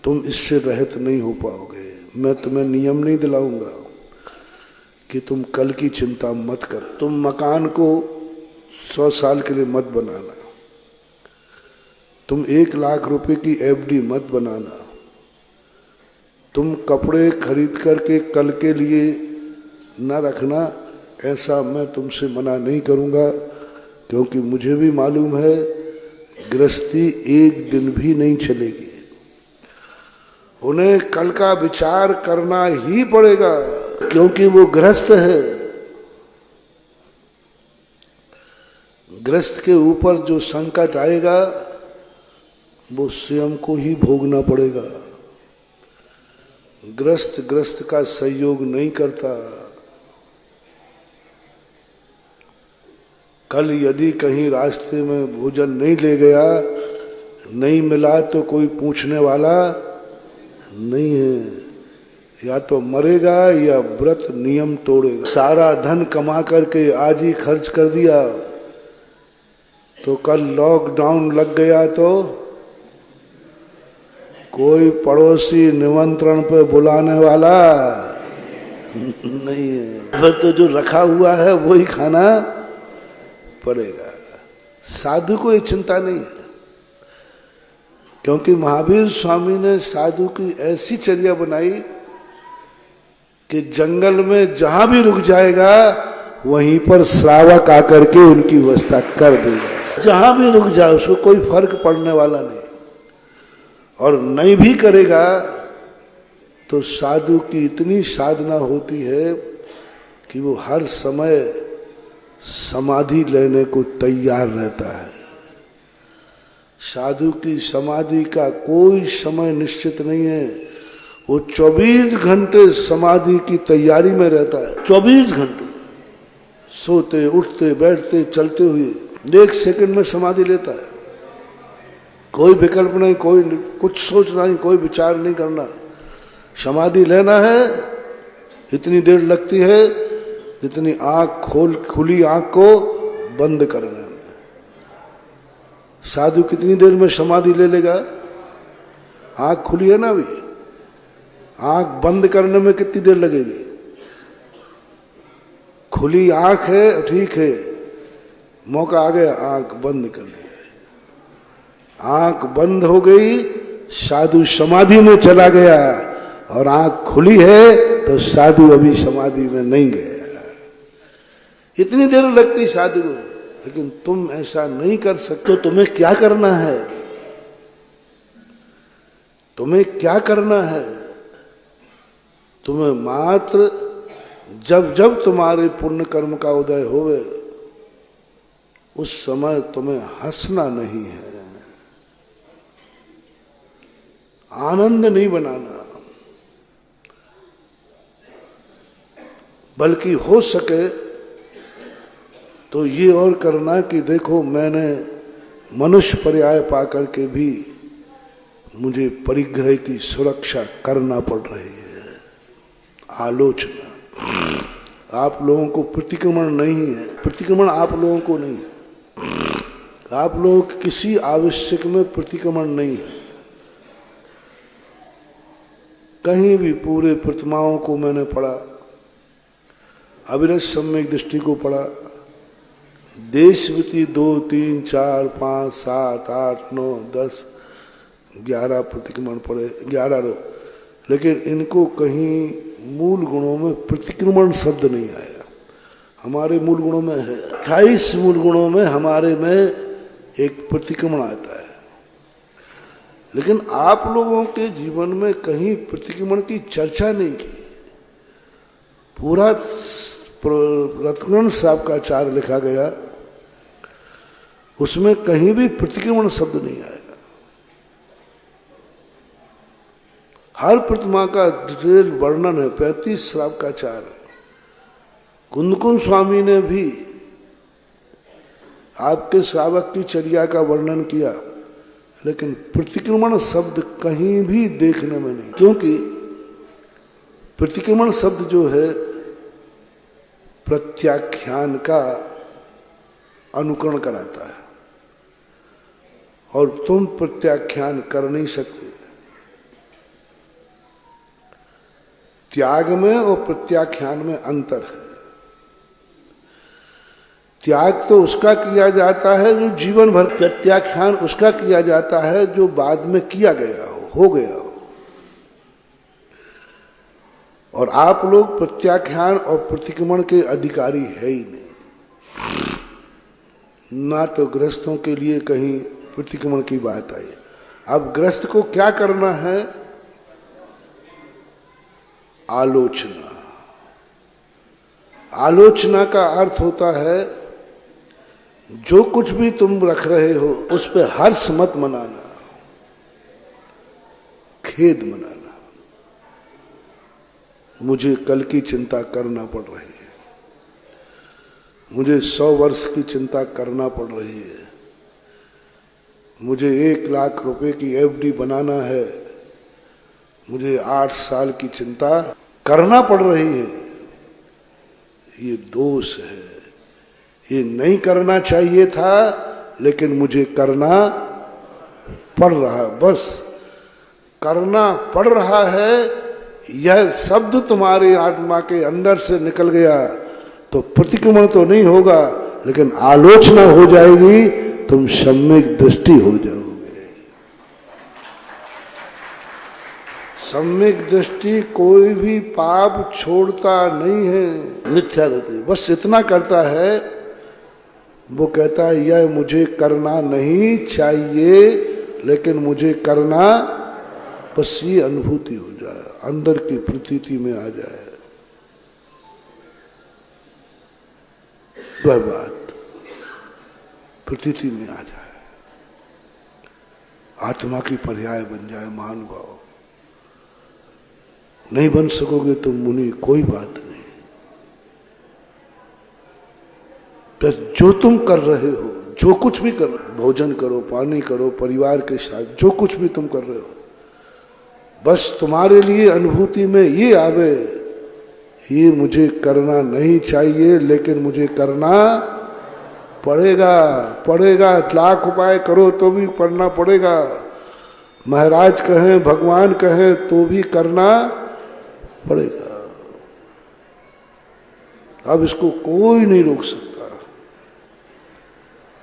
Speaker 2: तुम इससे रहित नहीं हो पाओगे। मैं तुम्हें नियम नहीं दिलाऊंगा कि तुम कल की चिंता मत कर। तुम मकान को 100 साल के लिए मत बनाना, तुम 1 लाख रुपए की एफडी मत बनाना, तुम कपड़े खरीद करके कल के लिए न रखना, ऐसा मैं तुमसे मना नहीं करूंगा। क्योंकि मुझे भी मालूम है गृहस्थी एक दिन भी नहीं चलेगी, उन्हें कल का विचार करना ही पड़ेगा, क्योंकि वो गृहस्थ है। गृहस्थ के ऊपर जो संकट आएगा वो स्वयं को ही भोगना पड़ेगा। गृहस्थ का सहयोग नहीं करता। कल यदि कहीं रास्ते में भोजन नहीं ले गया, नहीं मिला, तो कोई पूछने वाला नहीं है। या तो मरेगा या व्रत नियम तोड़ेगा। सारा धन कमा करके आज ही खर्च कर दिया तो कल लॉकडाउन लग गया तो कोई पड़ोसी निमंत्रण पे बुलाने वाला नहीं है। फिर तो जो रखा हुआ है वही खाना पड़ेगा। साधु को ये चिंता नहीं है, क्योंकि महावीर स्वामी ने साधु की ऐसी चर्या बनाई कि जंगल में जहां भी रुक जाएगा वहीं पर श्रावक आकर के उनकी व्यवस्था कर देगा। जहां भी रुक जाए उसको कोई फर्क पड़ने वाला नहीं। और नहीं भी करेगा तो साधु की इतनी साधना होती है कि वो हर समय समाधि लेने को तैयार रहता है। साधु की समाधि का कोई समय निश्चित नहीं है। वो 24 घंटे समाधि की तैयारी में रहता है। 24 घंटे सोते उठते बैठते चलते हुए 1 सेकंड में समाधि लेता है। कोई विकल्प नहीं, कोई कुछ सोचना नहीं, कोई विचार नहीं करना। समाधि लेना है इतनी देर लगती है जितनी खुली आंख को बंद करने में। साधु कितनी देर में समाधि ले लेगा? आंख खुली है ना अभी, आंख बंद करने में कितनी देर लगेगी? खुली आंख है ठीक है, मौका आ गया, आंख बंद कर ली, आंख बंद हो गई, साधु समाधि में चला गया। और आंख खुली है तो साधु अभी समाधि में नहीं गया। इतनी देर लगती साधु को, लेकिन तुम ऐसा नहीं कर सकते। तो तुम्हें क्या करना है? तुम्हें क्या करना है? तुम्हें मात्र जब जब तुम्हारे पुण्य कर्म का उदय होवे उस समय तुम्हें हंसना नहीं है, आनंद नहीं बनाना, बल्कि हो सके तो ये और करना कि देखो मैंने मनुष्य पर्याय पाकर के भी मुझे परिग्रह की सुरक्षा करना पड़ रही है। आलोचना आप लोगों को प्रतिक्रमण नहीं है, प्रतिक्रमण आप लोगों को नहीं है, आप लोगों के किसी आवश्यक में प्रतिक्रमण नहीं है। कहीं भी पूरे प्रतिमाओं को मैंने पढ़ा, अविरत सम्यक दृष्टि को पढ़ा, देशवती 2, 3, 4, 5, 7, 8, 9, 10, 11 प्रतिक्रमण पढ़े, 11 लोग, लेकिन इनको कहीं मूल गुणों में प्रतिक्रमण शब्द नहीं आया। हमारे मूल गुणों में है 28 मूल गुणों में हमारे में एक प्रतिक्रमण आता है, लेकिन आप लोगों के जीवन में कहीं प्रतिक्रमण की चर्चा नहीं की। पूरा रत्नगण साहब का आचार लिखा गया, उसमें कहीं भी प्रतिक्रमण शब्द नहीं आएगा। हर प्रतिमा का डिटेल वर्णन है, 35 श्राव का आचार है। कुंदकुंद स्वामी ने भी आपके श्रावक की चर्या का वर्णन किया, लेकिन प्रतिक्रमण शब्द कहीं भी देखने में नहीं, क्योंकि प्रतिक्रमण शब्द जो है प्रत्याख्यान का अनुकरण कराता है, और तुम प्रत्याख्यान कर नहीं सकते। त्याग में और प्रत्याख्यान में अंतर है। त्याग तो उसका किया जाता है जो जीवन भर, प्रत्याख्यान उसका किया जाता है जो बाद में किया गया हो गया हो। और आप लोग प्रत्याख्यान और प्रतिक्रमण के अधिकारी है ही नहीं। ना तो गृहस्थों के लिए कहीं प्रतिक्रमण की बात आई। अब गृहस्थ को क्या करना है? आलोचना। आलोचना का अर्थ होता है जो कुछ भी तुम रख रहे हो उस पर हर्ष मत मनाना, खेद मनाना। मुझे कल की चिंता करना पड़ रही है, मुझे 100 वर्ष की चिंता करना पड़ रही है, मुझे 1 लाख रुपए की एफडी बनाना है, मुझे 8 साल की चिंता करना पड़ रही है। ये दोष है, ये नहीं करना चाहिए था, लेकिन मुझे करना पड़ रहा है। बस करना पड़ रहा है, यह शब्द तुम्हारी आत्मा के अंदर से निकल गया तो प्रतिक्रमण तो नहीं होगा, लेकिन आलोचना हो जाएगी, तुम सम्यक दृष्टि हो जाओगे। सम्यक दृष्टि कोई भी पाप छोड़ता नहीं है, मिथ्या दृष्टि बस इतना करता है, वो कहता है यह मुझे करना नहीं चाहिए लेकिन मुझे करना, बस ये अनुभूति हो जाए, अंदर की प्रतीति में आ जाए, वह बात प्रतीति में आ जाए, आत्मा की पर्याय बन जाए। महानुभाव नहीं बन सकोगे तुम मुनि, कोई बात नहीं। तो जो तुम कर रहे हो, जो कुछ भी कर, भोजन करो, पानी करो, परिवार के साथ जो कुछ भी तुम कर रहे हो, बस तुम्हारे लिए अनुभूति में ये आवे, ये मुझे करना नहीं चाहिए लेकिन मुझे करना पड़ेगा। पड़ेगा, लाख उपाय करो तो भी करना पड़ेगा। महाराज कहें, भगवान कहें तो भी करना पड़ेगा। अब इसको कोई नहीं रोक सकता।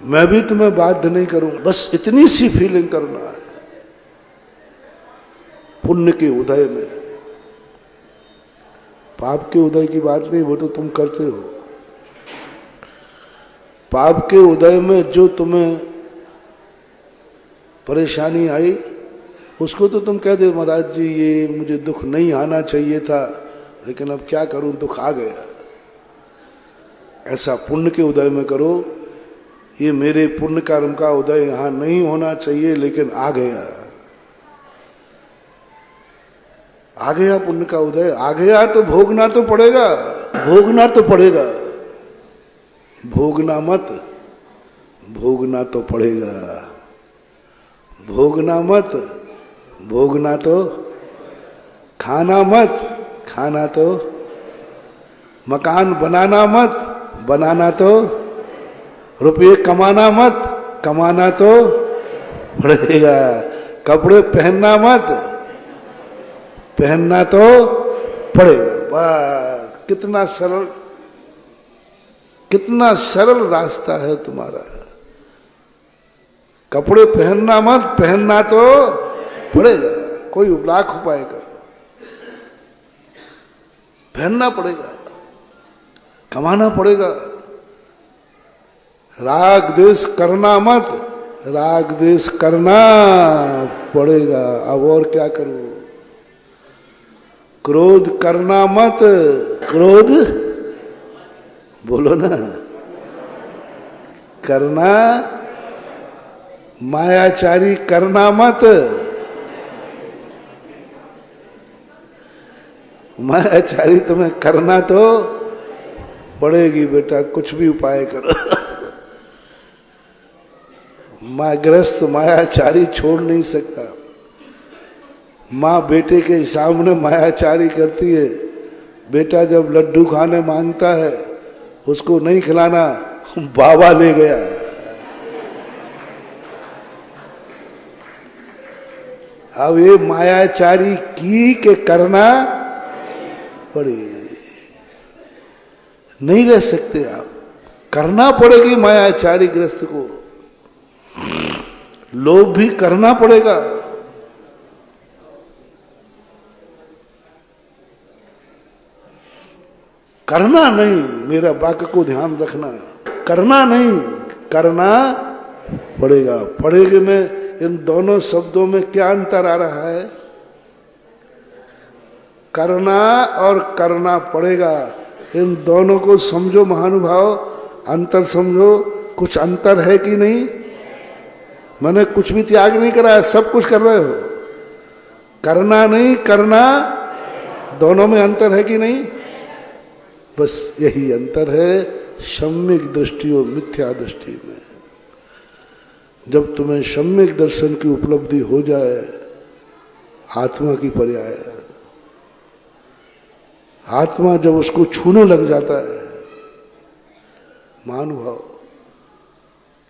Speaker 2: मैं भी तुम्हें बाध्य नहीं करूंगा, बस इतनी सी फीलिंग करना है पुण्य के उदय में। पाप के उदय की बात नहीं, वो तो तुम करते हो। पाप के उदय में जो तुम्हें परेशानी आई उसको तो तुम कह दो महाराज जी ये मुझे दुख नहीं आना चाहिए था लेकिन अब क्या करूं, दुख आ गया। ऐसा पुण्य के उदय में करो, ये मेरे पुण्य कर्म का उदय यहां नहीं होना चाहिए लेकिन आ गया। आ गया पुण्य का उदय, आ गया तो भोगना तो पड़ेगा, भोगना तो पड़ेगा। भोगना मत, भोगना तो पड़ेगा। भोगना मत, भोगना तो, खाना मत, खाना तो, मकान बनाना मत, बनाना तो, रुपये कमाना मत, कमाना तो पड़ेगा। कपड़े पहनना मत, पहनना तो पड़ेगा। बस कितना सरल, कितना सरल रास्ता है तुम्हारा। कपड़े पहनना मत, पहनना तो पड़ेगा। कोई लाख उपाय करो, पहनना पड़ेगा, कमाना पड़ेगा। राग द्वेष करना मत, राग द्वेष करना पड़ेगा। अब और क्या करूं? क्रोध करना मत, क्रोध बोलो ना, करना। मायाचारी करना मत, मायाचारी तुम्हें करना तो पड़ेगी बेटा, कुछ भी उपाय करो। मायाग्रस्त मायाचारी छोड़ नहीं सकता। माँ बेटे के सामने मायाचारी करती है। बेटा जब लड्डू खाने मांगता है उसको नहीं खिलाना, बाबा ले गया। अब ये मायाचारी की के करना पड़े, नहीं रह सकते आप, करना पड़ेगी मायाचारी ग्रस्त को। लोभ भी करना पड़ेगा। करना नहीं, मेरा वाक्य को ध्यान रखना, करना नहीं, करना पड़ेगा। पड़ेगा में इन दोनों शब्दों में क्या अंतर आ रहा है? करना और करना पड़ेगा, इन दोनों को समझो महानुभाव, अंतर समझो। कुछ अंतर है कि नहीं? मैंने कुछ भी त्याग नहीं करा है, सब कुछ कर रहे हो। करना नहीं, करना, दोनों में अंतर है कि नहीं? बस यही अंतर है सम्यक दृष्टि और मिथ्या दृष्टि में। जब तुम्हें सम्यक दर्शन की उपलब्धि हो जाए, आत्मा की पर्याय, आत्मा जब उसको छूने लग जाता है महानुभाव,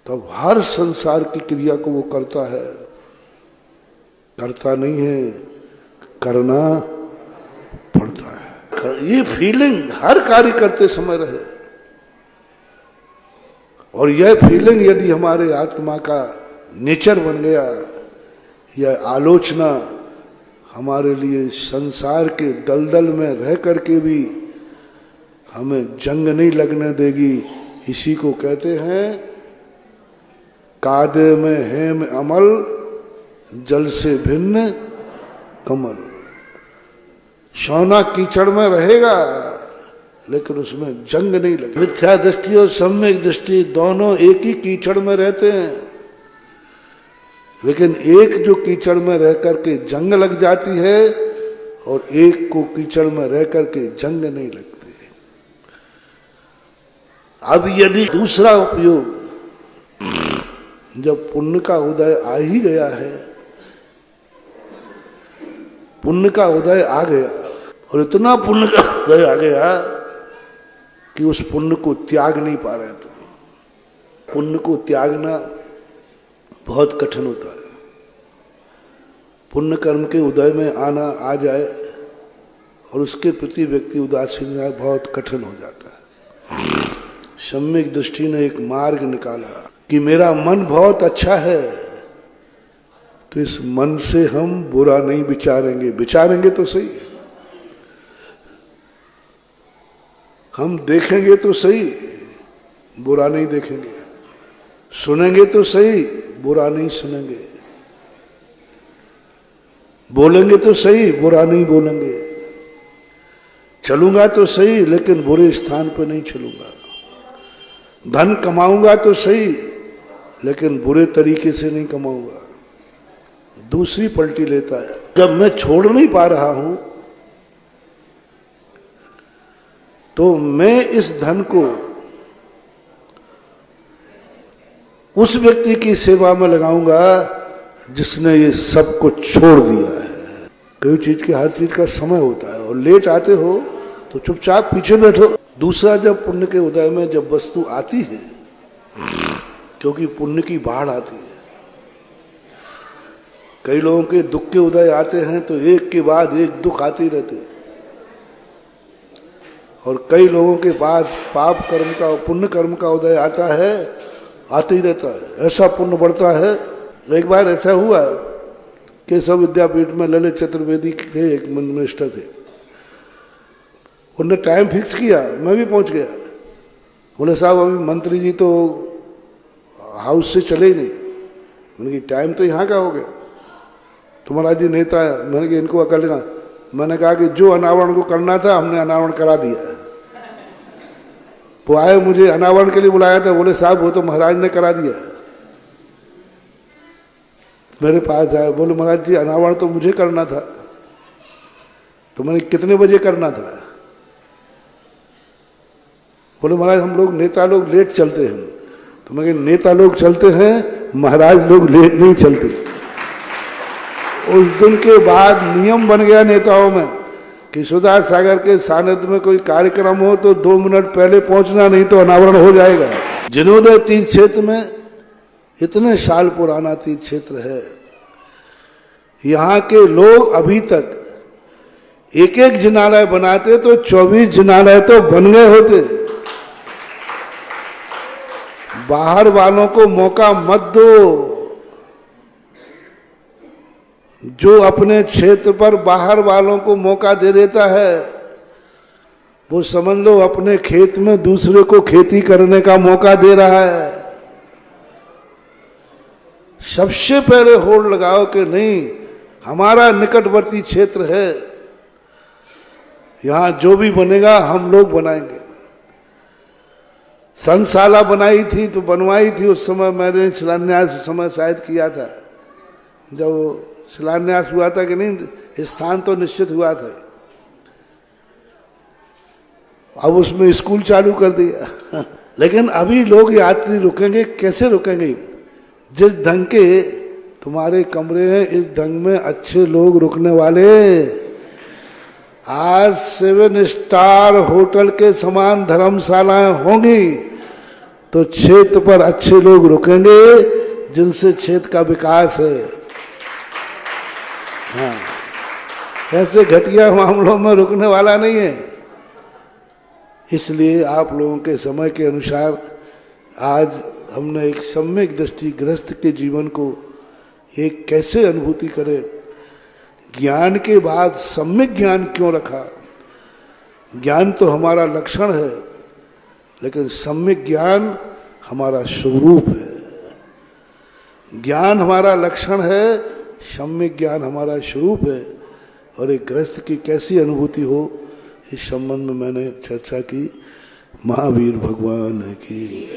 Speaker 2: तब हर संसार की क्रिया को वो करता है, करता नहीं है, करना पड़ता है। ये फीलिंग हर कार्य करते समय रहे। और यह फीलिंग यदि हमारे आत्मा का नेचर बन गया, यह आलोचना हमारे लिए संसार के दलदल में रह करके भी हमें जंग नहीं लगने देगी। इसी को कहते हैं कादे में हेम अमल, जल से भिन्न कमल। सोना कीचड़ में रहेगा लेकिन उसमें जंग नहीं लगे। मिथ्या दृष्टि और सम्यक दृष्टि दोनों एक ही कीचड़ में रहते हैं, लेकिन एक जो कीचड़ में रह करके जंग लग जाती है और एक को कीचड़ में रह करके जंग नहीं लगती। अब यदि दूसरा उपयोग, जब पुण्य का उदय आ ही गया है, पुण्य का उदय आ गया और इतना पुण्य का उदय आ गया कि उस पुण्य को त्याग नहीं पा रहे तुम। पुण्य को त्यागना बहुत कठिन होता है। पुण्य कर्म के उदय में आना आ जाए और उसके प्रति व्यक्ति उदासीन जाए, बहुत कठिन हो जाता है। सम्यक दृष्टि ने एक मार्ग निकाला कि मेरा मन बहुत अच्छा है, तो इस मन से हम बुरा नहीं विचारेंगे। विचारेंगे तो सही, हम देखेंगे तो सही, बुरा नहीं देखेंगे। सुनेंगे तो सही, बुरा नहीं सुनेंगे। बोलेंगे तो सही, बुरा नहीं बोलेंगे। चलूंगा तो सही, लेकिन बुरे स्थान पर नहीं चलूंगा। धन कमाऊंगा तो सही, लेकिन बुरे तरीके से नहीं कमाऊंगा। दूसरी पलटी लेता है। जब मैं छोड़ नहीं पा रहा हूं तो मैं इस धन को उस व्यक्ति की सेवा में लगाऊंगा जिसने ये सब कुछ छोड़ दिया है। कोई चीज की, हर चीज का समय होता है, और लेट आते हो तो चुपचाप पीछे बैठो। दूसरा, जब पुण्य के उदय में जब वस्तु आती है, क्योंकि पुण्य की बाढ़ आती है, कई लोगों के दुख के उदय आते हैं तो एक के बाद एक दुख आते ही रहते हैं, और कई लोगों के बाद पाप कर्म का, पुण्य कर्म का उदय आता है, आते ही रहता है। ऐसा पुण्य बढ़ता है। एक बार ऐसा हुआ, केशव विद्यापीठ में ललित चतुर्वेदी थे, एक मिनिस्टर थे। उन्होंने टाइम फिक्स किया, मैं भी पहुंच गया। बोले साहब अभी मंत्री जी तो हाउस से चले ही नहीं। मैंने कहा टाइम तो यहाँ का हो गया, तुम्हारा जी नेता है। मैंने कहा इनको अकल का। मैंने कहा कि जो अनावरण को करना था हमने अनावरण करा दिया। वो आए, मुझे अनावरण के लिए बुलाया था। बोले साहब वो तो महाराज ने करा दिया। मेरे पास आए, बोले महाराज जी अनावरण तो मुझे करना था। तो मैंने कितने बजे करना था? बोले महाराज हम लोग नेता लोग लेट चलते हैं। तो मैं कहा नेता लोग चलते हैं, महाराज लोग लेट नहीं चलते। उस दिन के बाद नियम बन गया नेताओं में कि सुधा सागर के सानिध्य में कोई कार्यक्रम हो तो 2 मिनट पहले पहुंचना, नहीं तो अनावरण हो जाएगा। जिनोदय तीर्थ क्षेत्र में, इतने साल पुराना तीर्थ क्षेत्र है, यहाँ के लोग अभी तक एक एक जिनालय बनाते तो 24 जिनालय तो बन गए होते। बाहर वालों को मौका मत दो। जो अपने क्षेत्र पर बाहर वालों को मौका दे देता है, वो समझ लो अपने खेत में दूसरे को खेती करने का मौका दे रहा है। सबसे पहले होड़ लगाओ कि नहीं, हमारा निकटवर्ती क्षेत्र है, यहां जो भी बनेगा हम लोग बनाएंगे। संशाला बनाई थी तो बनवाई थी, उस समय मैंने शिलान्यास उस समय शायद किया था। जब शिलान्यास हुआ था कि नहीं, स्थान तो निश्चित हुआ था। अब उसमें स्कूल चालू कर दिया। लेकिन अभी लोग यात्री रुकेंगे, कैसे रुकेंगे? जिस ढंग के तुम्हारे कमरे हैं, इस ढंग में अच्छे लोग रुकने वाले आज 7 स्टार होटल के समान धर्मशालाएं होंगी, तो क्षेत्र पर अच्छे लोग रुकेंगे जिनसे क्षेत्र का विकास है। हाँ, ऐसे घटिया मामलों में रुकने वाला नहीं है। इसलिए आप लोगों के समय के अनुसार आज हमने एक सम्यक दृष्टि गृहस्थ के जीवन को एक कैसे अनुभूति करें, ज्ञान के बाद सम्यक ज्ञान क्यों रखा। ज्ञान तो हमारा लक्षण है, लेकिन सम्यक ज्ञान हमारा स्वरूप है। ज्ञान हमारा लक्षण है, सम्यक ज्ञान हमारा स्वरूप है। और एक गृहस्थ की कैसी अनुभूति हो, इस संबंध में मैंने चर्चा की। महावीर भगवान की।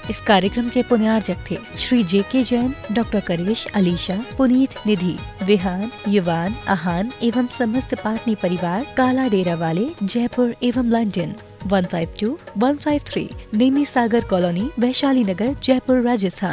Speaker 1: इस कार्यक्रम के पुण्यार्जक थे श्री जेके जैन, डॉक्टर करिवेश अलीशा, पुनीत निधि, विहान, युवान, आहान एवं समस्त पाटनी परिवार, काला डेरा वाले, जयपुर एवं लंदन। 152-153 नेमी सागर कॉलोनी, वैशाली नगर, जयपुर, राजस्थान।